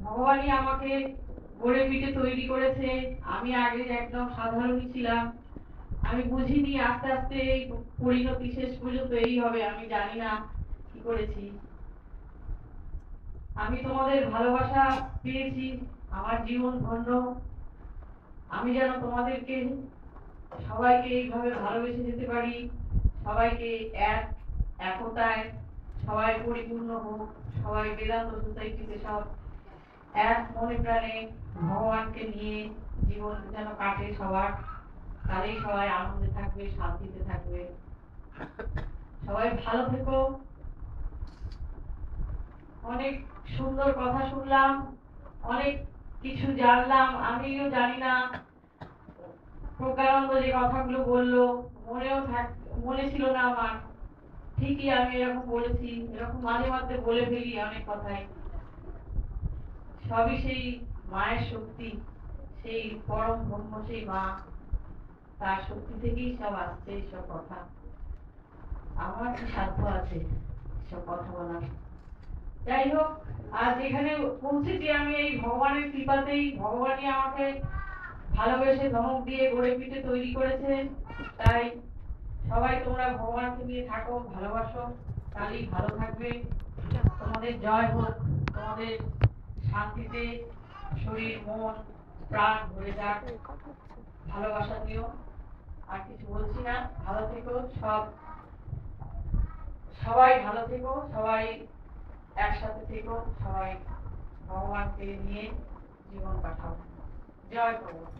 ভগবানই আমাকে গড়ে পিটে তৈরি করেছে। আমি আগে একদম সাধারণই ছিলাম। আমি বুঝিনি আস্তে আস্তে এই পরিণতি শেষ পর্যন্ত এই হবে। আমি জানি না কি করেছি। আমি তোমাদের ভালোবাসা পেয়েছি, আমার জীবন ধন্য। আমি যেন তোমাদেরকে সবাইকে এইভাবে ভালোবেসে যেতে পারি, সবাইকে একতায় সবাই পরিপূর্ণ হোক, সবাই বেদান্ত সোসাইটিতে সব এক মনে প্রাণে ভগবানকে নিয়ে জীবন যেন কাটে সবার, তাহলেই সবাই আনন্দে থাকবে, শান্তিতে থাকবে। সবাই ভালো থেকো। অনেক সুন্দর কথা শুনলাম, অনেক কিছু জানলাম। আমিও জানি না প্রজ্ঞানন্দ যে কথাগুলো বললো মনে ছিল না আমার। ঠিকই আমি এরকম বলেছি, এরকম মাঝে মাঝে বলে ফেলি অনেক কথাই। সবই সেই মায়ের শক্তি, সেই পরম ব্রহ্ম, সেই মা, তার শক্তি থেকেই সব আসছে এইসব কথা। আমার কি সাধ্য আছে সব কথা বলার? যাই হোক, আজ এখানে পৌঁছেছি আমি এই ভগবানের কৃপাতেই। ভগবানই আমাকে ভালোবেসে ধমক দিয়ে গড়ে পিটে তৈরি করেছে। তাই সবাই তোমরা ভগবানকে নিয়ে থাকো, ভালোবাসো, তাহলেই ভালো থাকবে। তোমাদের জয় হোক, তোমাদের শান্তিতে শরীর মন প্রাণ ভরে যাক। ভালোবাসা দিও। আর কিছু বলছি না। ভালো থেকো সব, সবাই ভালো থেকো, সবাই একসাথে থেকো, সবাই ভগবানকে নিয়ে জীবন কাটাও। জয় ভগবান।